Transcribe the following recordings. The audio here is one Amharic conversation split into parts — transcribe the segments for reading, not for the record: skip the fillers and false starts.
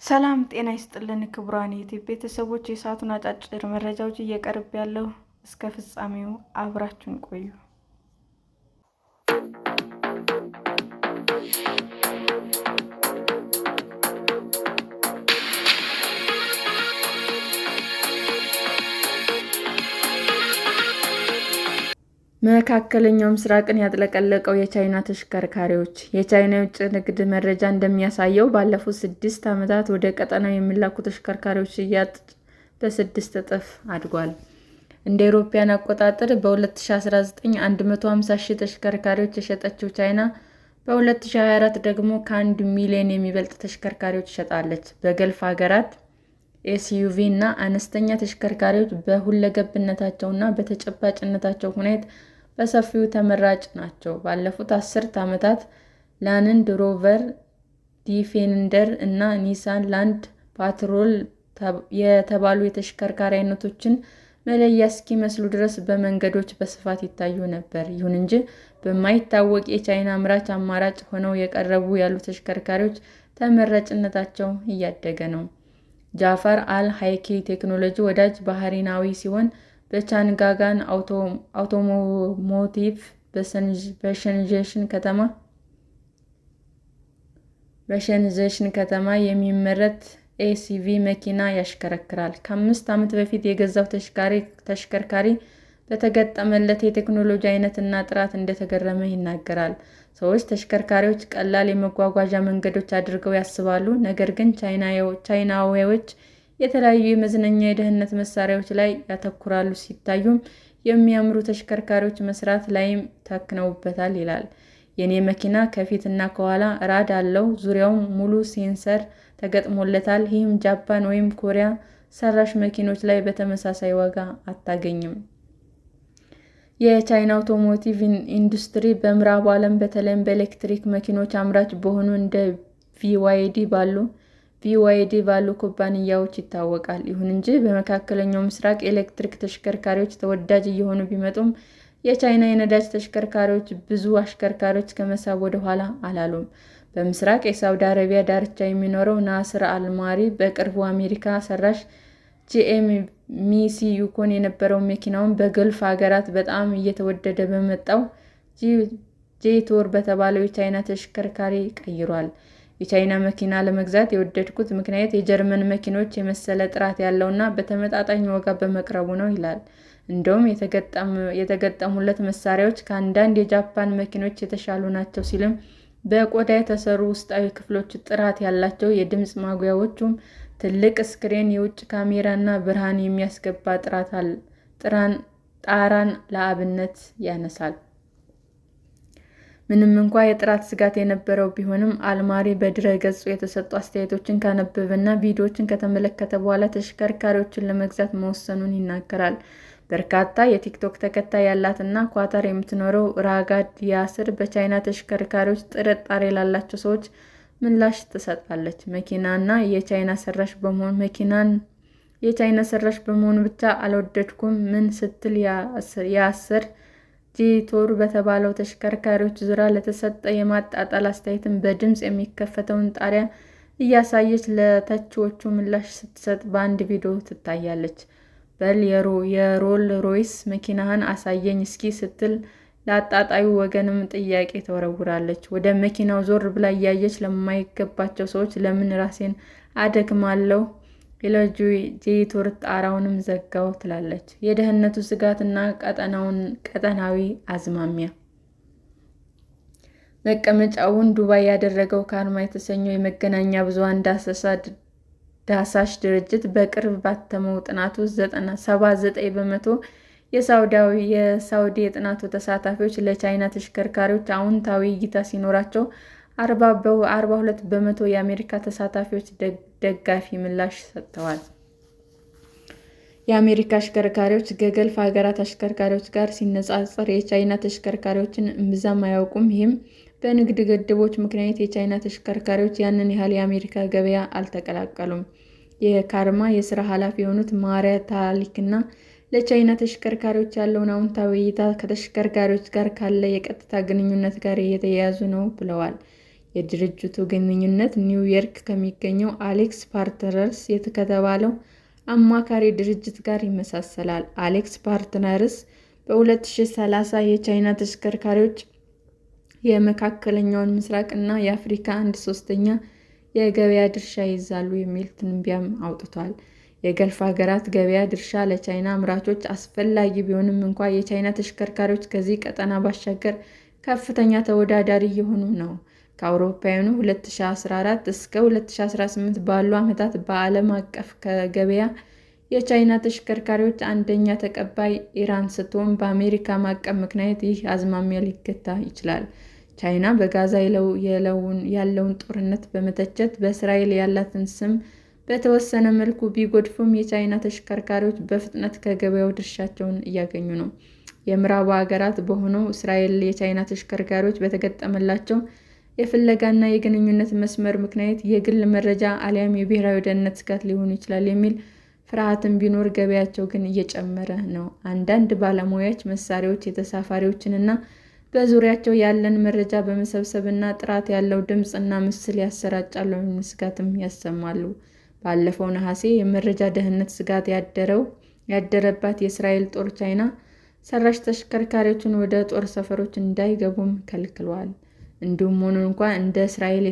ሰላም ጤና ይስጥልን ክቡራን የዩቲዩብ ቤተሰቦች፣ የሰዓቱን አጫጭር መረጃዎች እየቀርብ ያለው እስከ ፍጻሜው አብራችሁን ቆዩ። መካከለኛው ምስራቅን ያጥለቀለቀው የቻይና ተሽከርካሪዎች። የቻይና የውጭ ንግድ መረጃ እንደሚያሳየው ባለፉት 6 ዓመታት ወደ ቀጠናው የሚላኩ ተሽከርካሪዎች ሽያጭ በ6 እጥፍ አድጓል። እንደ አውሮፓውያን አቆጣጠር በ2019 150,000 ተሽከርካሪዎች የሸጠችው ቻይና በ2024 ደግሞ ከ1 ሚሊዮን የሚበልጥ ተሽከርካሪዎች ሸጣለች። በገልፍ ሀገራት ኤስዩቪ እና አነስተኛ ተሽከርካሪዎች በሁለገብነታቸውና በተጨባጭነታቸው ሁኔታ በሰፊው ተመራጭ ናቸው። ባለፉት 10 ዓመታት ላንድ ሮቨር ዲፌንደር እና ኒሳን ላንድ ፓትሮል የተባሉ የተሽከርካሪ አይነቶችን መለያ እስኪመስሉ ድረስ በመንገዶች በስፋት ይታዩ ነበር። ይሁን እንጂ በማይታወቅ የቻይና አምራች አማራጭ ሆነው የቀረቡ ያሉ ተሽከርካሪዎች ተመራጭነታቸው እያደገ ነው። ጃፋር አል-ሃይኪ ቴክኖሎጂ ወዳጅ ባህሬናዊ ሲሆን በቻንጋጋን አውቶሞቲቭ በሸንዘን ከተማ የሚመረት ኤስዩቪ መኪና ያሽከረክራል። ከ5 ዓመት በፊት የገዛው ተሽከርካሪ በተገጠመለት የቴክኖሎጂ አይነት እና ጥራት እንደተገረመ ይናገራል። ሰዎች ተሽከርካሪዎች ቀላል የመጓጓዣ መንገዶች አድርገው ያስባሉ፣ ነገር ግን ቻይናዊዎች የተለያዩ የመዝናኛ የደህንነት መሳሪያዎች ላይ ያተኩራሉ፣ ሲታዩም የሚያምሩ ተሽከርካሪዎች መስራት ላይም ተክነውበታል ይላል። የኔ መኪና ከፊት እና ከኋላ ራድ አለው፣ ዙሪያውን ሙሉ ሴንሰር ተገጥሞለታል። ይህም ጃፓን ወይም ኮሪያ ሰራሽ መኪኖች ላይ በተመሳሳይ ዋጋ አታገኝም። የቻይና አውቶሞቲቭ ኢንዱስትሪ በምዕራቡ ዓለም በተለይም በኤሌክትሪክ መኪኖች አምራች በሆኑ እንደ ቢዋይዲ ባሉ ኩባንያዎች ይታወቃል። ይሁን እንጂ በመካከለኛው ምስራቅ የኤሌክትሪክ ተሽከርካሪዎች ተወዳጅ እየሆኑ ቢመጡም የቻይና የነዳጅ ተሽከርካሪዎች ብዙ አሽከርካሪዎች ከመሳብ ወደ ኋላ አላሉም። በምስራቅ የሳውዲ አረቢያ ዳርቻ የሚኖረው ናስር አልማሪ በቅርቡ አሜሪካ ሰራሽ ጂኤም ሚሲ ዩኮን የነበረው መኪናውን በገልፍ ሀገራት በጣም እየተወደደ በመጣው ጄቶር በተባለው የቻይና ተሽከርካሪ ቀይሯል። የቻይና መኪና ለመግዛት የወደድኩት ምክንያት የጀርመን መኪኖች የመሰለ ጥራት ያለውና በተመጣጣኝ ዋጋ በመቅረቡ ነው ይላል። እንደውም የተገጠሙለት መሳሪያዎች ከአንዳንድ የጃፓን መኪኖች የተሻሉ ናቸው ሲልም፣ በቆዳ የተሰሩ ውስጣዊ ክፍሎች ጥራት ያላቸው፣ የድምፅ ማጉያዎቹም ትልቅ ስክሪን፣ የውጭ ካሜራ እና ብርሃን የሚያስገባ ጣራን ለአብነት ያነሳል። ምንም እንኳ የጥራት ስጋት የነበረው ቢሆንም፣ አልማሪ በድረ-ገጹ የተሰጡ አስተያየቶችን ካነበበና ቪዲዮዎችን ከተመለከተ በኋላ ተሽከርካሪዎችን ለመግዛት መወሰኑን ይናገራል። በርካታ የቲክቶክ ተከታይ ያላትና ኳታር የምትኖረው ራጋድ ያስር በቻይና ተሽከርካሪዎች ጥርጣሬ ላላቸው ሰዎች ምላሽ ትሰጣለች። መኪናን የቻይና ሰራሽ በመሆኑ ብቻ አልወደድኩም ምን ስትል ያስር ጄቶር በተባለው ተሽከርካሪዎች ዙሪያ ለተሰጠ የማጣጣል አስተያየትም በድምፅ የሚከፈተውን ጣሪያ እያሳየች ለተቺዎቹ ምላሽ ስትሰጥ በአንድ ቪዲዮ ትታያለች። በል የሮል ሮይስ መኪናህን አሳየኝ እስኪ ስትል ለአጣጣዩ ወገንም ጥያቄ ተወረውራለች። ወደ መኪናው ዞር ብላ እያየች ለማይገባቸው ሰዎች ለምን ራሴን አደክማለሁ ጄቶር ጣራውንም ዘጋው ትላለች። የደህንነቱ ስጋት እና ቀጠናዊ አዝማሚያ። መቀመጫውን ዱባይ ያደረገው ካርማ የተሰኘው የመገናኛ ብዙኃን ዳሳሽ ድርጅት በቅርብ ባተመው ጥናት ውስጥ 79 በመቶ የሳውዲ የጥናቱ ተሳታፊዎች ለቻይና ተሽከርካሪዎች አዎንታዊ እይታ ሲኖራቸው፣ 42 በመቶ የአሜሪካ ተሳታፊዎች ደጋፊ ምላሽ ሰጥተዋል። የአሜሪካ አሽከርካሪዎች ከገልፍ ሀገራት አሽከርካሪዎች ጋር ሲነጻጸር የቻይና ተሽከርካሪዎችን እምብዛም አያውቁም። ይህም በንግድ ገደቦች ምክንያት የቻይና ተሽከርካሪዎች ያንን ያህል የአሜሪካ ገበያ አልተቀላቀሉም። የካርማ የሥራ ኃላፊ የሆኑት ማሪያ ታሊክና ለቻይና ተሽከርካሪዎች ያለውን አዎንታዊ እይታ ከተሽከርካሪዎች ጋር ካለ የቀጥታ ግንኙነት ጋር የተያያዙ ነው ብለዋል። የድርጅቱ ግንኙነት ኒውዮርክ ከሚገኘው አሌክስ ፓርትነርስ ከተባለው አማካሪ ድርጅት ጋር ይመሳሰላል። አሌክስ ፓርትነርስ በ2030 የቻይና ተሽከርካሪዎች የመካከለኛውን ምስራቅ እና የአፍሪካ 1/3 የገበያ ድርሻ ይይዛሉ የሚል ትንበያም አውጥቷል። የገልፍ ሀገራት ገበያ ድርሻ ለቻይና አምራቾች አስፈላጊ ቢሆንም እንኳ የቻይና ተሽከርካሪዎች ከዚህ ቀጠና ባሻገር ከፍተኛ ተወዳዳሪ እየሆኑ ነው። ከአውሮፓውያኑ 2014 እስከ 2018 ባሉ ዓመታት በዓለም አቀፍ ገበያ የቻይና ተሽከርካሪዎች አንደኛ ተቀባይ ኢራን ስትሆን፣ በአሜሪካ ማዕቀብ ምክንያት ይህ አዝማሚያ ሊገታ ይችላል። ቻይና በጋዛ ያለውን ጦርነት በመተቸት በእስራኤል ያላትን ስም በተወሰነ መልኩ ቢጎድፉም፣ የቻይና ተሽከርካሪዎች በፍጥነት ከገበያው ድርሻቸውን እያገኙ ነው። የምዕራቡ ሀገራት በሆነው እስራኤል የቻይና ተሽከርካሪዎች በተገጠመላቸው የፍለጋና የግንኙነት መስመር ምክንያት የግል መረጃ አሊያም የብሔራዊ ደህንነት ስጋት ሊሆኑ ይችላል የሚል ፍርሃትም ቢኖር፣ ገበያቸው ግን እየጨመረ ነው። አንዳንድ ባለሙያዎች መሳሪያዎች የተሳፋሪዎችንና በዙሪያቸው ያለን መረጃ በመሰብሰብና ጥራት ያለው ድምፅና ምስል ያሰራጫሉ የሚል ስጋትም ያሰማሉ። ባለፈው ነሐሴ የመረጃ ደህንነት ስጋት ያደረባት የእስራኤል ጦር ቻይና ሰራሽ ተሽከርካሪዎችን ወደ ጦር ሰፈሮች እንዳይገቡም ከልክሏል። እንዲሁም ሆኖ እንኳን እንደ እስራኤል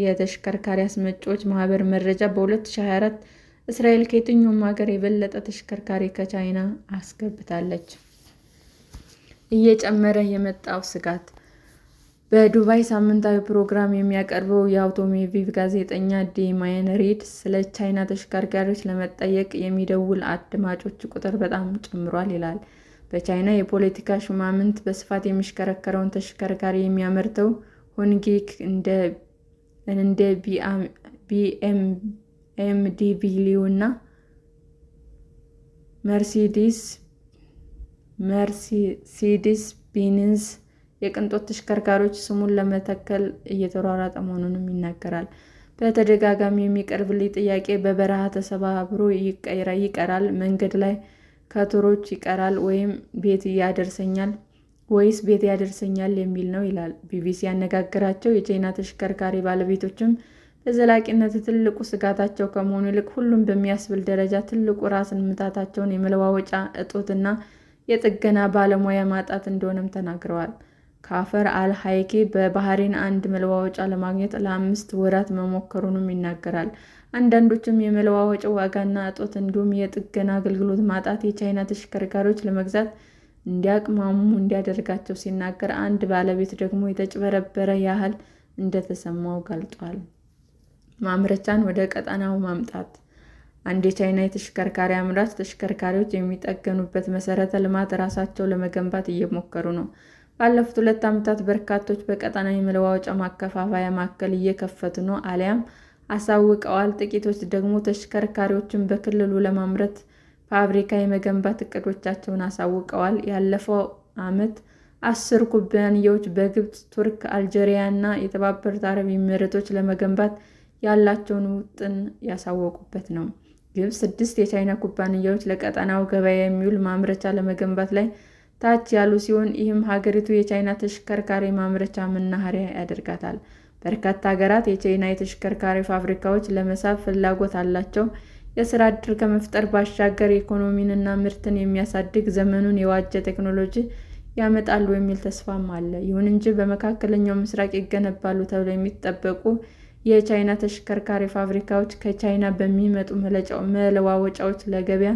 የተሽከርካሪ አስመጪዎች ማህበር መረጃ በ2024 እስራኤል ከየትኛውም ሀገር የበለጠ ተሽከርካሪ ከቻይና አስገብታለች። እየጨመረ የመጣው ስጋት በዱባይ ሳምንታዊ ፕሮግራም የሚያቀርበው የአውቶሞቲቭ ጋዜጠኛ ዴማየን ሪድ ስለ ቻይና ተሽከርካሪዎች ለመጠየቅ የሚደውሉ አድማጮች ቁጥር በጣም ጨምሯል ይላል። በቻይና የፖለቲካ ሹማምንት በስፋት የሚሽከረከረውን ተሽከርካሪ የሚያመርተው ሆንጊክ እንደ ቢኤምደብሊው እና መርሲዲስ ቤንዝ የቅንጦት ተሽከርካሪዎች ስሙን ለመተካት እየተሯሯጠ መሆኑንም ይናገራል። በተደጋጋሚ የሚቀርብልኝ ጥያቄ በበረሃ ተሰባብሮ ይቀራል፣ መንገድ ላይ ከቶሮች ይቀራል ወይስ ቤት ያደርሰኛል የሚል ነው ይላል። ቢቢሲ ያነጋገራቸው የቻይና ተሽከርካሪ ባለቤቶችም በዘላቂነት ትልቁ ስጋታቸው ከመሆኑ ይልቅ ሁሉም በሚያስብል ደረጃ ትልቁ ራስን ምታታቸውን የመለዋወጫ እጦትና የጥገና ባለሙያ ማጣት እንደሆነም ተናግረዋል። ካፈር አል-ሃይኪ በባህሬን አንድ መለዋወጫ ለማግኘት ለ5 ወራት መሞከሩንም ይናገራል። አንዳንዶችም የመለዋወጫው ዋጋና እጦት እንዲሁም የጥገና አገልግሎት ማጣት የቻይና ተሽከርካሪዎች ለመግዛት እንዲያቅማሙ እንዲያደርጋቸው ሲናገር፣ አንድ ባለቤት ደግሞ የተጭበረበረ ያህል እንደተሰማው ገልጿል። ማምረቻን ወደ ቀጠናው ማምጣት አንድ የቻይና የተሽከርካሪ አምራች ተሽከርካሪዎች የሚጠገኑበት መሰረተ ልማት ራሳቸው ለመገንባት እየሞከሩ ነው። ባለፉት 2 ዓመታት በርካቶች በቀጠናው የመለዋወጫ ማከፋፈያ ማዕከል እየከፈቱ ነው አሊያም አሳውቀዋል። ጥቂቶች ደግሞ ተሽከርካሪዎችን በክልሉ ለማምረት ፋብሪካ የመገንባት እቅዶቻቸውን አሳውቀዋል። ያለፈው ዓመት 10 ኩባንያዎች በግብፅ፣ ቱርክ፣ አልጄሪያ እና የተባበሩት አረብ ኤሚሬቶች ለመገንባት ያላቸውን ውጥን ያሳወቁበት ነው። ግብፅ 6 የቻይና ኩባንያዎች ለቀጠናው ገበያ የሚውል ማምረቻ ለመገንባት ላይ ታች ያሉ ሲሆን፣ ይህም ሀገሪቱ የቻይና ተሽከርካሪ ማምረቻ መናኸሪያ ያደርጋታል። በርካታ ሀገራት የቻይና የተሽከርካሪ ፋብሪካዎች ለመሳብ ፍላጎት አላቸው። የሥራ ዕድል ከመፍጠር ባሻገር ኢኮኖሚንና ምርትን የሚያሳድግ ዘመኑን የዋጀ ቴክኖሎጂ ያመጣሉ የሚል ተስፋም አለ። ይሁን እንጂ በመካከለኛው ምስራቅ ይገነባሉ ተብለው የሚጠበቁ የቻይና ተሽከርካሪ ፋብሪካዎች ከቻይና በሚመጡ መለዋወጫዎች ለገበያ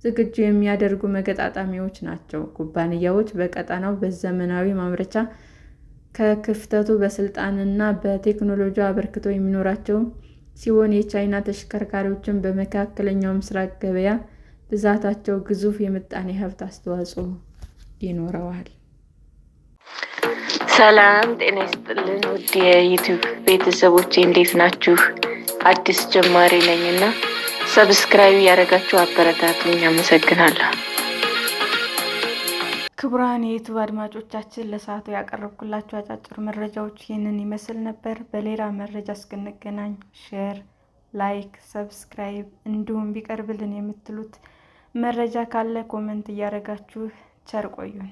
ዝግጁ የሚያደርጉ መገጣጠሚያዎች ናቸው። ኩባንያዎች በቀጠናው በዘመናዊ ማምረቻ ከክፍተቱ በስልጣንና በቴክኖሎጂ አበርክቶ የሚኖራቸው ሲሆን፣ የቻይና ተሽከርካሪዎችን በመካከለኛው ምስራቅ ገበያ ብዛታቸው ግዙፍ የምጣኔ ሀብት አስተዋጽኦ ይኖረዋል። ሰላም ጤና ይስጥልን ውድ የዩቲዩብ ቤተሰቦቼ እንዴት ናችሁ? አዲስ ጀማሪ ነኝና ሰብስክራይብ ያደረጋችሁ አበረታቱኝ። አመሰግናለሁ። ክቡራን የዩቲዩብ አድማጮቻችን ለሰዓቱ ያቀረብኩላችሁ አጫጭር መረጃዎች ይህንን ይመስል ነበር። በሌላ መረጃ እስክንገናኝ ሼር፣ ላይክ፣ ሰብስክራይብ እንዲሁም ቢቀርብልን የምትሉት መረጃ ካለ ኮመንት እያደረጋችሁ ቸር ቆዩን።